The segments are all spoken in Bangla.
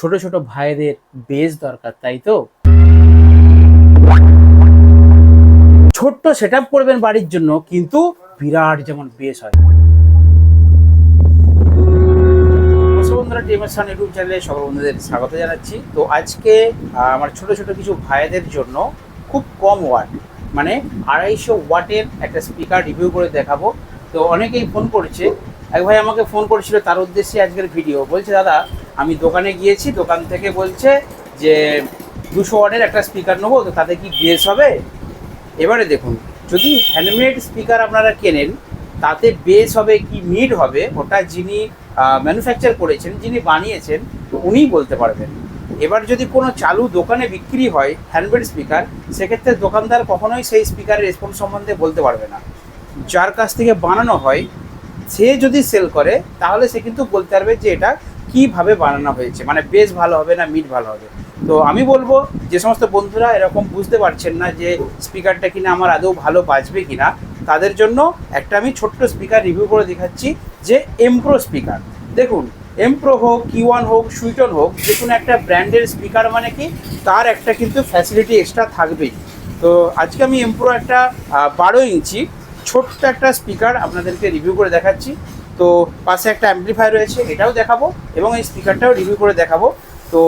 ছোট ছোট ভাইদের বেস দরকার, তাই তো? ছোট্ট সেট আপ করবেন বাড়ির জন্য, কিন্তু বিরাট যেমন বেস হয়। বন্ধুরা, টিএমএস ইউটিউব চ্যানেলে সকল বন্ধুদের স্বাগত জানাচ্ছি। তো আজকে আমার ছোট ছোট কিছু ভাইদের জন্য খুব কম ওয়াট, মানে 250 ওয়াটের একটা স্পিকার রিভিউ করে দেখাবো। তো অনেকেই ফোন করেছে, এক ভাই আমাকে ফোন করেছিল, তার উদ্দেশ্যে আজকের ভিডিও। বলছে, দাদা আমি দোকানে গিয়েছি, দোকান থেকে বলছে যে 200 ওয়াটের একটা স্পিকার নেবো, তো তাতে কি বেস হবে? এবারে দেখুন, যদি হ্যান্ডমেড স্পিকার আপনারা কেনেন, তাতে বেস হবে কি মিড হবে, ওটা যিনি ম্যানুফ্যাকচার করেছেন, যিনি বানিয়েছেন, উনিই বলতে পারবেন। এবার যদি কোনো চালু দোকানে বিক্রি হয় হ্যান্ডমেড স্পিকার, সেক্ষেত্রে দোকানদার কখনোই সেই স্পিকারের রেসপন্স সম্বন্ধে বলতে পারবে না। যার কাছ থেকে বানানো হয়, সে যদি সেল করে, তাহলে সে কিন্তু বলতে পারবে যে এটা কীভাবে বানানো হয়েছে, মানে বেস ভালো হবে না মিড ভালো হবে। তো আমি বলবো, যে সমস্ত বন্ধুরা এরকম বুঝতে পারছেন না যে স্পিকারটা কিনা আমার আদৌ ভালো বাজবে কিনা, তাদের জন্য একটা আমি ছোট্ট স্পিকার রিভিউ করে দেখাচ্ছি, যে এমপ্রো স্পিকার। দেখুন, এমপ্রো হোক, কিওয়ান হোক, সুইটন হোক, যে কোনো একটা ব্র্যান্ডের স্পিকার মানে কি তার একটা কিন্তু ফ্যাসিলিটি এক্সট্রা থাকবেই। তো আজকে আমি এমপ্রো একটা 12 ইঞ্চি ছোট্ট একটা স্পিকার আপনাদেরকে রিভিউ করে দেখাচ্ছি। তো পাশে একটা অ্যাম্পলিফায়ার রয়েছে, এটাও দেখাবো, এবং এই স্পিকারটাও রিভিউ করে দেখাবো। তো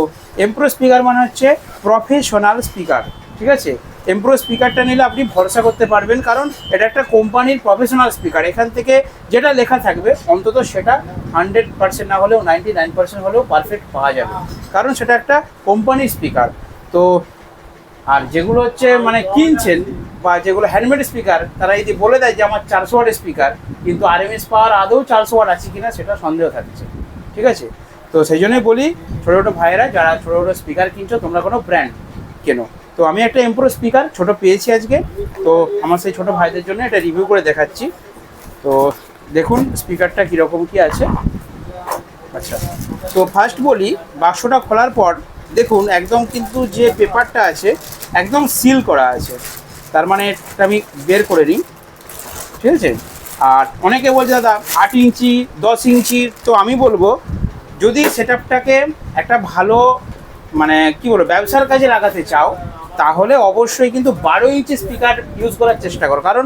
এমপ্রো স্পিকার মানে হচ্ছে প্রফেশনাল স্পিকার, ঠিক আছে? এমপ্রো স্পিকারটা নিলে আপনি ভরসা করতে পারবেন, কারণ এটা একটা কোম্পানির প্রফেশনাল স্পিকার। এখান থেকে যেটা লেখা থাকবে, অন্তত সেটা 100% না হলেও 99% হলেও পারফেক্ট পাওয়া যাবে, কারণ সেটা একটা কোম্পানির স্পিকার। তো আর যেগুলো হচ্ছে মানে কিনছেন, বা যেগুলো হ্যান্ডমেড স্পিকার, তারা যদি বলে দেয় যে আমার 400 ওয়াটের স্পিকার, কিন্তু আরএমএস পাওয়ার আদৌ 400 ওয়াট আছে কিনা সেটা সন্দেহ থাকছে, ঠিক আছে? তো সেই জন্যই বলি, ছোটো ছোটো ভাইয়েরা যারা ছোটো ছোটো স্পিকার কিনছো, তোমরা কোনো ব্র্যান্ড কেনো। তো আমি একটা এমপ্রো স্পিকার ছোটো পেয়েছি আজকে, তো আমার সেই ছোটো ভাইদের জন্য এটা রিভিউ করে দেখাচ্ছি। তো দেখুন স্পিকারটা কীরকম কী আছে। আচ্ছা, তো ফার্স্ট বলি, বাক্সটা খোলার পর দেখুন একদম কিন্তু যে পেপারটা আছে একদম সিল করা আছে, তার মানে এটা আমি বের করে নিই, ঠিক আছে? আর অনেকে বলছে, দাদা 8 ইঞ্চি 10 ইঞ্চির, তো আমি বলবো যদি সেটআপটাকে একটা ভালো মানে কি বলবো ব্যবসার কাজে লাগাতে চাও, তাহলে অবশ্যই কিন্তু 12 ইঞ্চি স্পিকার ইউজ করার চেষ্টা করো, কারণ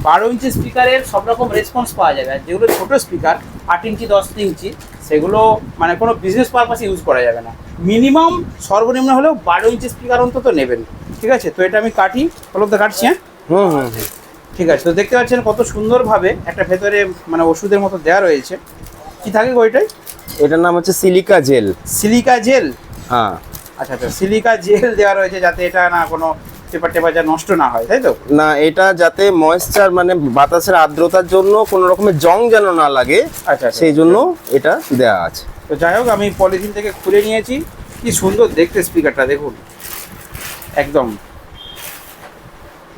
12 ইঞ্চি স্পিকারের সব রকম রেসপন্স পাওয়া যাবে। আর যেগুলো ছোটো স্পিকার 8 ইঞ্চি 10 ইঞ্চি, সেগুলো মানে কোনো বিজনেস পারপাসে ইউজ করা যাবে না। মিনিমাম সর্বনিম্ন হলেও 12 ইঞ্চি স্পিকার অন্তত নেবেন, ঠিক আছে? তো এটা আমি কাটি, হলো তো কাটছি। হ্যাঁ, ঠিক আছে। তো দেখতে পাচ্ছেন কত সুন্দরভাবে একটা ভেতরে মানে ওষুধের মতো দেওয়া রয়েছে। কি থাকে ওইটাই? এটার নাম হচ্ছে সিলিকা জেল। Silica gel? হ্যাঁ। আচ্ছা আচ্ছা, সিলিকা জেল দেওয়া রয়েছে যাতে এটা না কোনো পেপার টেপার যা নষ্ট না হয়, তাই তো? না, এটা যাতে ময়েশ্চার মানে বাতাসের আর্দ্রতার জন্য কোনো রকমের জং যেন না লাগে, আচ্ছা, সেই জন্য এটা দেওয়া আছে। তো যাই হোক, আমি পলিথিন থেকে খুলে নিয়েছি। কি সুন্দর দেখতে স্পিকারটা, দেখুন একদম।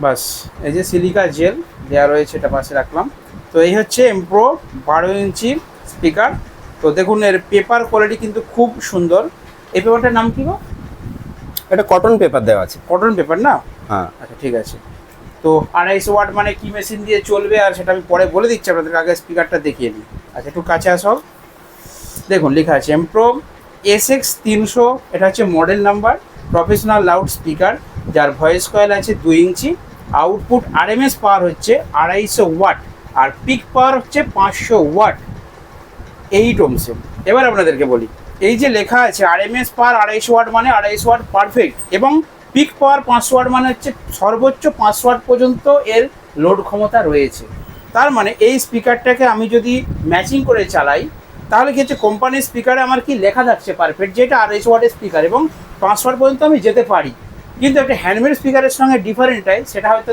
বাস, এই যে সিলিকা জেল দেওয়া রয়েছে, এটা পাশে রাখলাম। তো এই হচ্ছে এমপ্রো 12 ইঞ্চি স্পিকার। তো দেখুন এর পেপার কোয়ালিটি কিন্তু খুব সুন্দর। এই পেপারটার নাম কি গো? এটা কটন পেপার দেওয়া আছে। কটন পেপার না? হ্যাঁ। আচ্ছা, ঠিক আছে। তো 250 ওয়াট মানে কি মেশিন দিয়ে চলবে, আর সেটা আমি পরে বলে দিচ্ছি আপনাদের, আগে স্পিকারটা দেখিয়ে নিই। আচ্ছা, একটু কাছে আসো। দেখুন লেখা আছে এমপ্রো SX 300, এটা হচ্ছে model number. Professional loud speaker, যার ভয়েস কয়েল আছে 2 ইঞ্চি। আউটপুট আরএমএস পাওয়ার হচ্ছে 250 ওয়াট, আর পিক পাওয়ার হচ্ছে 500 ওয়াট, 8 ওহমসে। এবার আপনাদেরকে বলি, এই যে লেখা আছে আরএমএস পাওয়ার 250 ওয়াট মানে 250 ওয়াট পারফেক্ট, এবং পিক পাওয়ার 500 ওয়াট মানে হচ্ছে সর্বোচ্চ 500 ওয়াট পর্যন্ত এর লোড ক্ষমতা রয়েছে। তার মানে এই স্পিকারটাকে আমি যদি ম্যাচিং করে চালাই, তাহলে কি হচ্ছে, কোম্পানির স্পিকারে আমার কি লেখা থাকছে পারফেক্ট, যে এটা 250 ওয়াটের স্পিকার এবং 500 ওয়াট পর্যন্ত আমি যেতে পারি। কিন্তু একটা হ্যান্ডমেড স্পিকারের সঙ্গে ডিফারেন্টটাই, সেটা হয়তো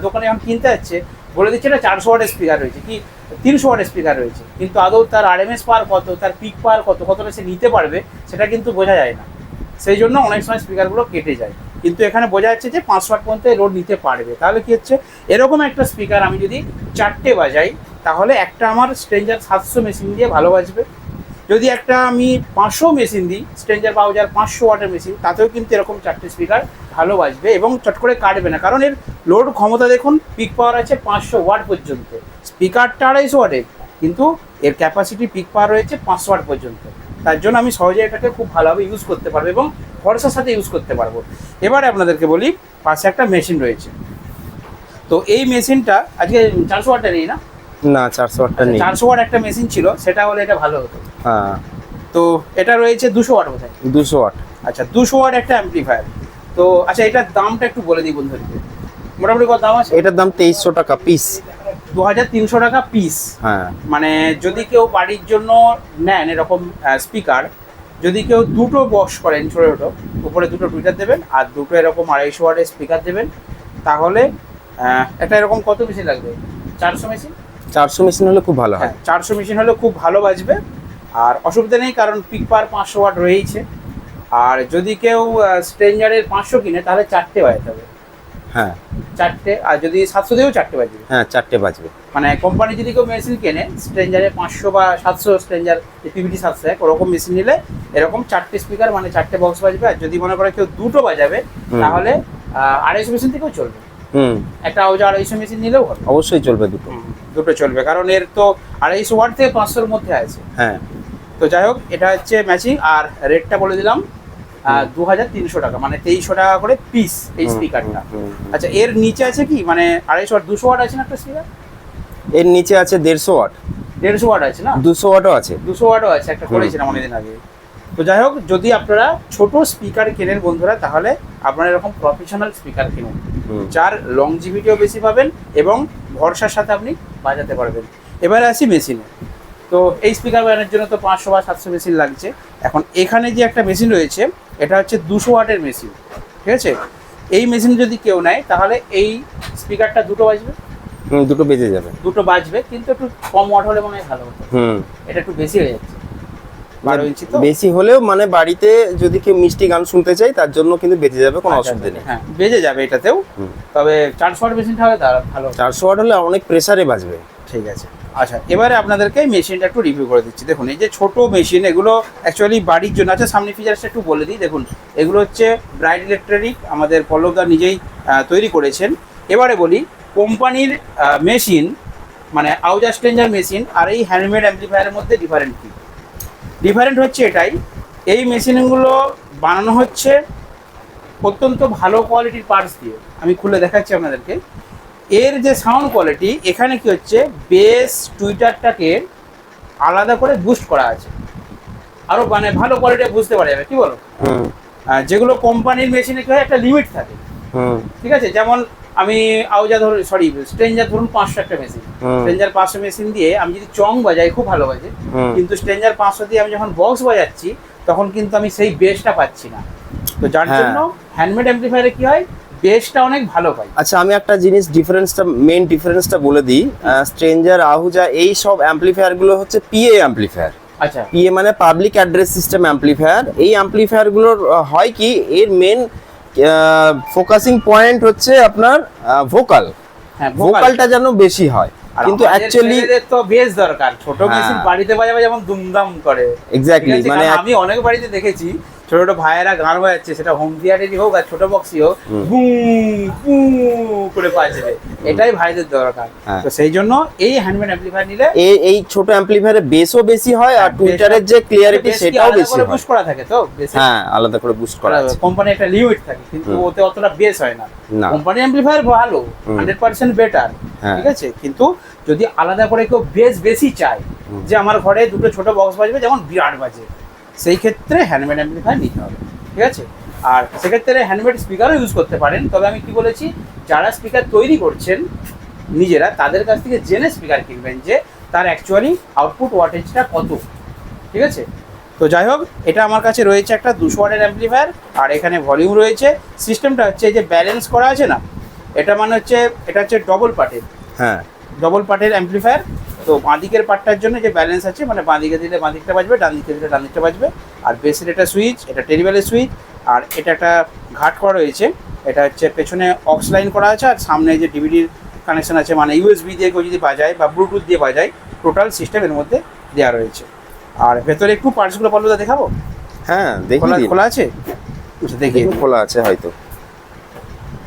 দোকানে যখন কিনতে যাচ্ছে বলে দিচ্ছে এটা 400 ওয়াটের স্পিকার রয়েছে, কি 300 ওয়াটের স্পিকার রয়েছে, কিন্তু আদৌ তার আরএমএস পাওয়ার কত, তার পিক পাওয়ার কত, কতটা সে নিতে পারবে, সেটা কিন্তু বোঝা যায় না। সেই জন্য অনেক সময় স্পিকারগুলো কেটে যায়। কিন্তু এখানে বোঝা যাচ্ছে যে 500 ওয়াট পর্যন্ত লোড নিতে পারবে। তাহলে কি হচ্ছে, এরকম একটা স্পিকার আমি যদি 4টে বাজাই, তাহলে একটা আমার স্ট্রেঞ্জার 700 মেশিন দিয়ে ভালো বাজবে। যদি একটা আমি 500 মেশিন দিই, স্ট্রেঞ্জার পাউজার 500 ওয়াটের মেশিন, তাতেও কিন্তু এরকম 4টে স্পিকার ভালো বাজবে এবং চট করে কাটবে না, কারণ এর লোড ক্ষমতা দেখুন, পিক পাওয়ার আছে 500 ওয়াট পর্যন্ত। স্পিকারটা 250 ওয়াটের, কিন্তু এর ক্যাপাসিটি পিক পাওয়ার রয়েছে 500 ওয়াট পর্যন্ত। তার জন্য আমি সহজে এটাকে খুব ভালোভাবে ইউজ করতে পারবো এবং ভরসার সাথে ইউজ করতে পারবো। এবারে আপনাদেরকে বলি, পাশে একটা মেশিন রয়েছে। তো এই মেশিনটা আজকে 400 ওয়াটের নেই না? না 400 ওয়াটটা নেই। 400 ওয়াট একটা মেশিন ছিল, সেটা হলে এটা ভালো হতো। হ্যাঁ তো এটা রয়েছে 200 ওয়াট বোধহয়। 200 ওয়াট। আচ্ছা 200 ওয়াট একটা অ্যাম্পলিফায়ার। তো আচ্ছা এটার দামটা একটু বলে দিই বন্ধুদেরকে, মোটামুটি কত দাম আছে? এটার দাম 2300 টাকা পিস। 2300 টাকা পিস। হ্যাঁ মানে যদি কেউ বাড়ির জন্য নেন এরকম স্পিকার, যদি কেউ দুটো বক্স করেন ছোটো ছোটো, উপরে দুটো টুইটার দেবেন আর দুটো এরকম 250 ওয়াটের স্পিকার দেবেন, তাহলে একটা এরকম কত মেশিন লাগবে? 400 মেশিন। 400 মেশিন হলে খুব ভালো হয়। হ্যাঁ 400 মেশিন হলে খুব ভালো বাজবে, আর অসুবিধা নেই, কারণ পিক পার 500 ওয়াট রয়েইছে। আর যদি কেউ স্ট্রেঞ্জারের 500 কিনে তাহলে 4টে বাজাতে হবে। হ্যাঁ 4টে, আর যদি 700 দিয়েও 4টে বাজবে। হ্যাঁ 4টে বাজবে। মানে কোম্পানি যদি কেউ মেশিন কেনে স্ট্রেঞ্জারে 500 বা 700, স্ট্রেঞ্জার পিভিটি 700 ওরকম মেশিন নিলে এরকম 4টে স্পিকার মানে 4টে বক্স বাজবে। আর যদি মনে করে কেউ দুটো বাজাবে তাহলে 250 মেশিন থেকেও চলবে। একটা আউজা 250 মেশিন নিলেও হবে, অবশ্যই চলবে দুটো। দুটো চলবে, কারণ এর তো 250 ওয়াট থেকে 500-র মধ্যে আছে। হ্যাঁ তো যাই হোক, এটা হচ্ছে ম্যাচিং। আর রেটটা বলে দিলাম 2300 টাকা, মানে 2300 টাকা করে পিস এই স্পিকারটা। আচ্ছা এর নিচে আছে কি, মানে 250 ওয়াট 200 ওয়াট আছে না একটা স্পিকার? এর নিচে আছে 150 ওয়াট। 150 ওয়াট আছে না? 200 ওয়াটও আছে। 200 ওয়াটও আছে, একটা করেছিলাম অনেকদিন আগে। তো যাই হোক, যদি আপনারা ছোট স্পিকার কেনেন বন্ধুরা, তাহলে আপনারা এরকম প্রফেশনাল স্পিকার কিনুন, যার লংজিভিটিও বেশি পাবেন এবং ভরসার সাথে আপনি বাজাতে পারবেন। এবারে আসি মেশিনে। তো এই স্পিকার বাজানোর জন্য তো 500 বা 700 মেশিন লাগছে। এখন এখানে যে একটা মেশিন রয়েছে, এটা হচ্ছে 200 ওয়াটের মেশিন, ঠিক আছে? এই মেশিন যদি কেউ নেয় তাহলে এই স্পিকারটা দুটো বাজবে। দুটো বেজে যাবে। দুটো বাজবে, কিন্তু একটু কম ওয়াট হলে মনে হয় ভালো হতো। এটা একটু বেশি হয়ে যাচ্ছে, 12 ইঞ্চি তো। বেশি হলেও মানে বাড়িতে যদি কেউ মিষ্টি গান শুনতে চায় তার জন্য কিন্তু বেজে যাবে, কোনো অসুবিধা নেই। হ্যাঁ বেজে যাবে এটাতেও, তবে 400 ওয়াট মেশিনটা হলে তার ভালো। 400 ওয়াট হলে অনেক প্রেসারে বাজবে। ঠিক আছে। আচ্ছা এবারে আপনাদেরকে মেশিনটা একটু রিভিউ করে দিচ্ছি। দেখুন এই যে ছোট মেশিন, এগুলো অ্যাকচুয়ালি বাড়ির জন্য। আচ্ছা সামনে ফিচার্সটা একটু বলে দিই। দেখুন এগুলো হচ্ছে ব্রাইট ইলেকট্রনিক, আমাদের পল্লবদা নিজেই তৈরি করেছেন। এবারে বলি, কোম্পানির মেশিন মানে আউজা স্ট্রেঞ্জার মেশিন আর এই হ্যান্ডমেড অ্যাম্পলিফায়ারের মধ্যে ডিফারেন্ট কী? ডিফারেন্ট হচ্ছে এটাই, এই মেশিনগুলো বানানো হচ্ছে অত্যন্ত ভালো কোয়ালিটির পার্টস দিয়ে। আমি খুলে দেখাচ্ছি আপনাদেরকে। এর যে সাউন্ড কোয়ালিটি, এখানে কি হচ্ছে, বেস টুইটারটাকে আলাদা করে বুস্ট করা আছে, আরও মানে ভালো কোয়ালিটি বুঝতে পারা যাবে। কি বলো? যেগুলো কোম্পানির মেশিনে কি হয়, একটা লিমিট থাকে, ঠিক আছে? যেমন আমি আউজা ধরুন, সরি স্ট্রেঞ্জার ধরুন 500 একটা মেশিন, স্ট্রেঞ্জার 500 মেশিন দিয়ে আমি যদি চং বাজাই খুব ভালো বাজে, কিন্তু স্ট্রেঞ্জার 500 দিয়ে আমি যখন বক্স বাজাচ্ছি তখন কিন্তু আমি সেই বেসটা পাচ্ছি না। তো যার জন্য হ্যান্ডমেড অ্যাম্পলিফায়ারে কি হয়, বেসটা অনেক ভালো পাই। আচ্ছা আমি একটা জিনিস মেইন ডিফারেন্সটা বলে দিই। স্ট্রেঞ্জার, আহুজা এই সব অ্যাম্পলিফায়ার গুলো হচ্ছে পিএ অ্যাম্পলিফায়ার। আচ্ছা পিএ মানে পাবলিক অ্যাড্রেস সিস্টেম অ্যাম্পলিফায়ার। এই অ্যাম্পলিফায়ার গুলোর হয় কি, এর মেন ফোকাসিং পয়েন্ট হচ্ছে আপনার ভোকাল। হ্যাঁ ভোকালটা যেন বেশি হয়, কিন্তু অ্যাকচুয়ালি তো বেস দরকার। ছোট মেশিন বাড়িতে বাজাবে যেমন দুমদাম করে, এক্স্যাক্টলি। মানে আমি অনেক বাড়িতে দেখেছি ছোট ছোট ভাইয়েরা গান বাজাচ্ছে, সেটা হোম থিয়েটারই হোক আর ছোট বক্সই হোক, করে বাজবে। এটাই ভাইদের দরকার। তো সেই জন্য এই হ্যান্ডমেড অ্যাম্পলিফায়ার নিলে এই ছোট অ্যাম্পলিফায়ারে বেসও বেশি হয় আর টুইটারের যে ক্লিয়ারিটি সেটাও বেশি হয়। বুস্ট করা থাকে তো বেসে। হ্যাঁ আলাদা করে বুস্ট করা আছে। কোম্পানি একটা লিমিট থাকে, কিন্তু ওতে অতটা বেস হয় না। কোম্পানি অ্যাম্পলিফায়ার ভালো, 100% বেটার, ঠিক আছে? কিন্তু যদি আলাদা করে কেউ বেস বেশি চায়, যে আমার ঘরে দুটো ছোট বক্স বাজবে যেমন বিরাট বাজে, সেই ক্ষেত্রে হ্যান্ডমেড অ্যাম্পলিফায়ার নিতে হবে, ঠিক আছে? আর সেক্ষেত্রে হ্যান্ডমেড স্পিকারও ইউজ করতে পারেন। তবে আমি কি বলেছি, যারা স্পিকার তৈরি করছেন নিজেরা, তাদের কাছ থেকে জেনে স্পিকার কিনবেন যে তার অ্যাকচুয়ালি আউটপুট ওয়াটেজটা কত, ঠিক আছে? তো যাই হোক, এটা আমার কাছে রয়েছে একটা 200 ওয়াটের অ্যাম্পলিফায়ার, আর এখানে ভলিউম রয়েছে। সিস্টেমটা হচ্ছে এই যে ব্যালেন্স করা আছে না, এটা মানে হচ্ছে, এটা হচ্ছে ডবল পার্টের। হ্যাঁ ডবল পার্টের অ্যাম্পলিফায়ার। তো বাঁদিকের পার্টটার জন্য যে ব্যালেন্স আছে, মানে বাঁদিকে দিলে বাঁদিকটা বাজবে, ডান দিকে দিলে ডান দিকটা বাজবে। আর বেসের এটা সুইচ, এটা টেরিবেলের সুইচ, আর এটা একটা ঘাট করা রয়েছে। এটা হচ্ছে পেছনে অক্স লাইন করা আছে, আর সামনে যে ডিভিডির কানেকশন আছে, মানে ইউএসবি দিয়ে কেউ যদি বাজায় বা ব্লুটুথ দিয়ে বাজায়, টোটাল সিস্টেম এর মধ্যে দেওয়া রয়েছে। আর ভেতরে একটু পার্টসগুলো পল্লবদা দেখাবো? হ্যাঁ দেখি। খোলা আছে? দেখি খোলা আছে হয়তো।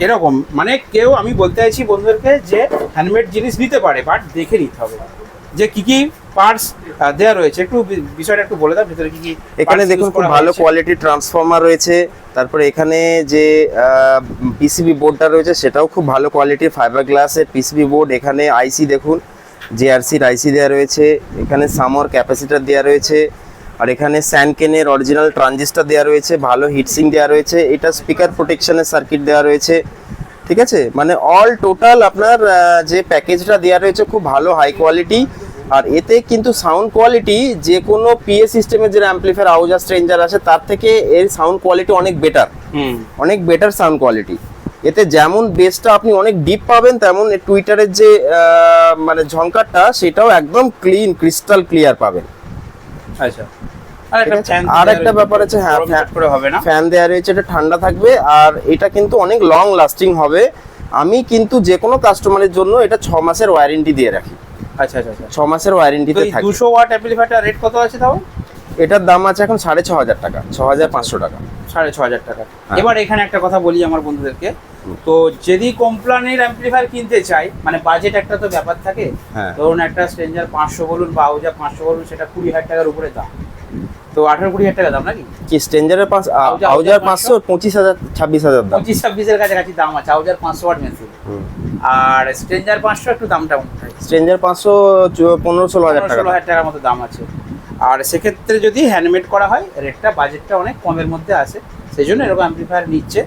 এরকম মানে কেউ, আমি বলতে চাইছি বন্ধুদেরকে যে হ্যান্ডমেড জিনিস নিতে পারে, বাট দেখে নিতে হবে। যে কি কি পার্টস দেওয়া রয়েছে, একটু বিষয়টা একটু বলে দাও, ভিতরে কি কি এখানে parts দেখুন use খুব করা ভালো হয়েছে? কোয়ালিটির ট্রান্সফর্মার রয়েছে। তারপরে এখানে যে পিসিবি বোর্ডটা রয়েছে সেটাও খুব ভালো কোয়ালিটির ফাইবার গ্লাসের পিসিবি বোর্ড। এখানে আইসি দেখুন, জেআরসির আইসি দেওয়া রয়েছে। এখানে সামর ক্যাপাসিটার দেওয়া রয়েছে। আর এখানে স্যানকেনের অরিজিনাল ট্রানজিস্টার দেওয়া রয়েছে, ভালো হিটসিং দেওয়া রয়েছে। এটা স্পিকার প্রোটেকশনের সার্কিট দেওয়া রয়েছে, ঠিক আছে। মানে অল টোটাল আপনার যে প্যাকেজটা দেওয়া রয়েছে খুব ভালো হাই কোয়ালিটি। আর এতে কিন্তু সাউন্ড কোয়ালিটি যে কোনো পিএ সিস্টেমের যে অ্যাম্পলিফায়ার আউজার স্ট্রেঞ্জার আছে তার থেকে এর সাউন্ড কোয়ালিটি অনেক বেটার, অনেক বেটার সাউন্ড কোয়ালিটি। এতে যেমন বেসটা আপনি অনেক ডিপ পাবেন, তেমন টুইটারের যে মানে ঝংকারটা সেটাও একদম ক্লিন ক্রিস্টাল ক্লিয়ার পাবেন। আচ্ছা, আর একটা ফ্যান, আর একটা ব্যাপার আছে, হ্যাঁ করে হবে না, ফ্যান দেওয়া রয়েছে, এটা ঠান্ডা থাকবে। আর এটা কিন্তু অনেক লং লাস্টিং হবে। আমি কিন্তু যে কোনো কাস্টমারের জন্য এটা 6 মাসের ওয়ারেন্টি দিয়ে রাখি। আচ্ছা আচ্ছা আচ্ছা। 6 মাসের ওয়ারেন্টিতে থাকে। 200 ওয়াট অ্যাম্পলিফায়ারটা রেট কত আছে তাও? এটার দাম আছে এখন 6,500 টাকা, 6,500 টাকা। 6,500 টাকা। হ্যাঁ। এবার এখানে একটা কথা বলি আমার বন্ধুদেরকে, তো যদি কোম্পানির অ্যাম্পলিফায়ার কিনতে চাই, মানে বাজেট একটা তো ব্যাপার থাকে। হ্যাঁ। ধরুন একটা স্ট্রেঞ্জার 500 বলুন বা আউজার 500 বলুন, সেটা 20,000 টাকার উপরে দাম, তো 18-20,000 টাকা দাম নাকি? কি স্ট্রেঞ্জারের আউজার 500, 25,000, 26,000 দাম। 25-26 কাছাকাছি দাম আছে আউজার 500 ওয়াট মেশিন। আর স্ট্রেঞ্জার 500 একটু দামটা উঠে, স্ট্রেঞ্জার 500 15-16,000 টাকা। 16,000 টাকার মতো দাম আছে। আর সেক্ষেত্রে যদি হ্যান্ডমেড করা হয় রেটটা বাজেটটা অনেক কমের মধ্যে আসে, সেই জন্য এরকম অ্যাম্পলিফায়ার নিচ্ছে।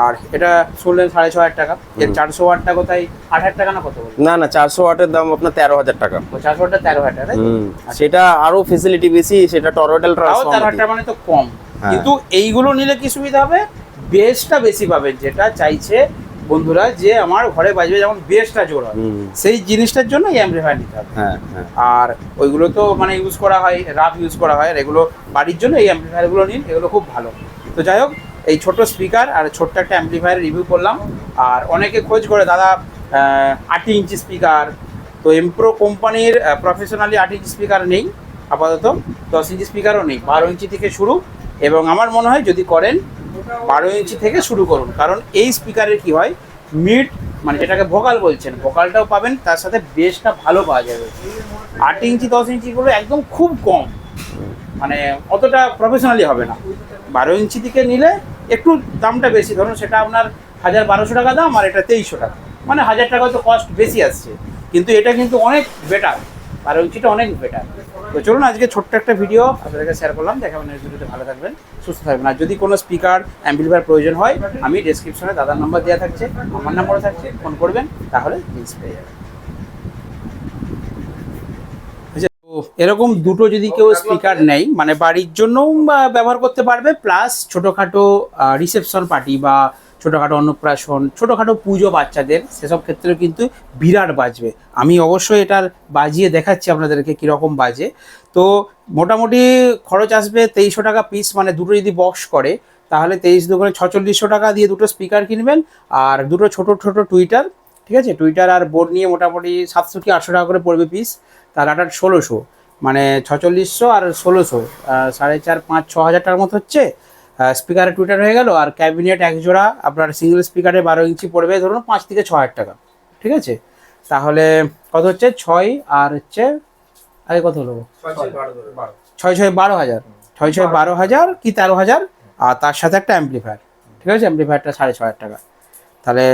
আর এটা শুনলেন 6,500 টাকা, এর 400 ওয়াটটা কোথায় 8,000 টাকা না কত বলবো? না না, 400 ওয়াটের দাম আপনার 13,000 টাকা। 400 ওয়াটটা 13,000 টাকা, তাই তো? সেটা আরো ফেসিলিটি বেশি, সেটা টরয়েডাল তাও ট্রান্সফর্মার। 13,000 টাকা মানে তো কম। হ্যাঁ। কিন্তু এইগুলো নিলে কি সুবিধা হবে, বেসটা বেশি পাবেন, যেটা চাইছে বন্ধুরা যে আমার ঘরে বাজবে যেমন বেসটা জোর হয়, সেই জিনিসটার জন্য এই অ্যাম্পলিফায়ার নিতে হবে। হ্যাঁ হ্যাঁ। আর ওইগুলো তো মানে ইউজ করা হয়, রাফ ইউজ করা হয়, আর এগুলো বাড়ির জন্য এই অ্যাম্পলিফায়ারগুলো নিন, এগুলো খুব ভালো। তো যাই হোক, এই ছোট স্পিকার আর ছোট্ট একটা অ্যাম্পলিফায়ার রিভিউ করলাম। আর অনেকে খোঁজ করে দাদা 8 ইঞ্চি স্পিকার, তো এমপ্রো কোম্পানির প্রফেশনালি 8 ইঞ্চি স্পিকার নেই আপাতত, 10 ইঞ্চি স্পিকারও নেই, 12 ইঞ্চি থেকে শুরু। এবং আমার মনে হয় যদি করেন 12 ইঞ্চি থেকে শুরু করুন, কারণ এই স্পিকারের কি হয়, মিড মানে যেটাকে ভোকাল বলছেন, ভোকালটাও পাবেন, তার সাথে বেসটা ভালো পাওয়া যাবে। 8 ইঞ্চি 10 ইঞ্চিগুলো একদম খুব কম, মানে অতটা প্রফেশনালি হবে না। 12 ইঞ্চি থেকে নিলে একটু দামটা বেশি, ধরুন সেটা আপনার 1,200 টাকা দাম, আর এটা 2,300 টাকা, মানে 1,000 টাকা তো কস্ট বেশি আসছে, কিন্তু এটা কিন্তু অনেক বেটার, 12 ইঞ্চিটা অনেক বেটার। তো চলুন আজকে ছোট্ট একটা ভিডিও আপনাদেরকে শেয়ার করলাম, দেখাবেন এই ভিডিওতে, ভালো থাকবেন, সুস্থ থাকবেন। আর যদি কোনো স্পিকার অ্যাম্পলিফায়ার প্রয়োজন হয়, আমি ডেসক্রিপশনে দাদার নাম্বার দেওয়া থাকছে, আমার নাম্বারও থাকছে, ফোন করবেন, তাহলে জিনিস পেয়ে যাবেন। তো এরকম দুটো যদি কেউ স্পিকার নেয়, মানে বাড়ির জন্যও ব্যবহার করতে পারবে, প্লাস ছোটোখাটো রিসেপশন পার্টি বা ছোটোখাটো অন্নপ্রাশন, ছোটোখাটো পুজো বাচ্চাদের, সেসব ক্ষেত্রেও কিন্তু বিরাট বাজবে। আমি অবশ্যই এটার বাজিয়ে দেখাচ্ছি আপনাদেরকে কীরকম বাজে। তো মোটামুটি খরচ আসবে 2,300 টাকা পিস, মানে দুটো যদি বক্স করে তাহলে 23 দুগুণে 4600 টাকা দিয়ে দুটো স্পিকার কিনবেন, আর দুটো ছোটো ছোটো টুইটার, ঠিক আছে, টুইটার আর বোর্ড নিয়ে মোটামুটি 700 কি 800 টাকা করে পড়বে পিস, তার 1600, মানে 4600 আর 1600, 4,500, 5,000, 6,000 টাকার মতো হচ্ছে। স্পিকারের টুইটার হয়ে গেল, আর ক্যাবিনেট এক জোড়া আপনার সিঙ্গেল স্পিকারে 12 ইঞ্চি পড়বে ধরুন 5 থেকে 6,000 টাকা, ঠিক আছে। তাহলে কত হচ্ছে, 6 আর হচ্ছে আগে কত হলো, 6 12,000, 6 12,000 কি 13,000, আর তার সাথে একটা অ্যাম্পলিফায়ার, ঠিক আছে, অ্যাম্পলিফায়ারটা 6,500 টাকা, তাহলে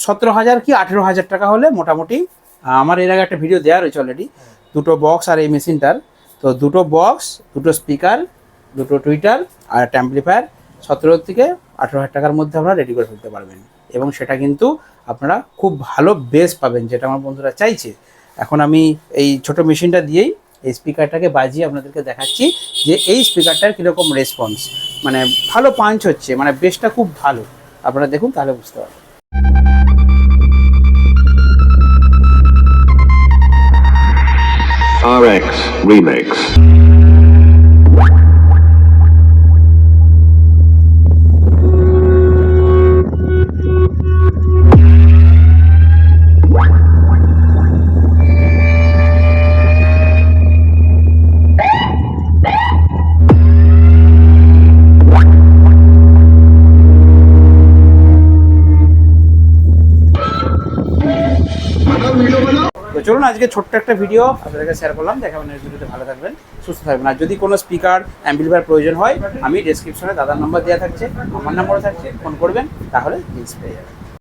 17,000 কি 18,000 টাকা হলে মোটামুটি। আমার এর আগে একটা ভিডিও দেওয়া রয়েছে অলরেডি, দুটো বক্স আর এই মেশিনটার, তো দুটো বক্স, দুটো স্পিকার, দুটো টুইটার আর একটা অ্যাম্পলিফায়ার 17 থেকে 18,000 টাকার মধ্যে আপনারা রেডি করে ফেলতে পারবেন, এবং সেটা কিন্তু আপনারা খুব ভালো বেস পাবেন, যেটা আমার বন্ধুরা চাইছে। এখন আমি এই ছোট মেশিনটা দিয়েই এই স্পিকারটাকে বাজিয়ে আপনাদেরকে দেখাচ্ছি যে এই স্পিকারটার কীরকম রেসপন্স, মানে ভালো পাঞ্চ হচ্ছে, মানে বেসটা খুব ভালো, আপনারা দেখুন তাহলে বুঝতে পারবেন। RX Remix. তো চলুন আজকে ছোট্ট একটা ভিডিও আপনাদেরকে শেয়ার করলাম। দেখা নেক্সট ভিডিওতে, ভালো থাকবেন, সুস্থ থাকবেন। আর যদি কোনো স্পিকার অ্যাম্পলিফায়ার প্রয়োজন হয়, আমি ডেসক্রিপশনে দাদার নাম্বার দেওয়া থাকছে, আমার নাম্বারও থাকছে, ফোন করবেন, তাহলে জিনিস পেয়ে যাবেন।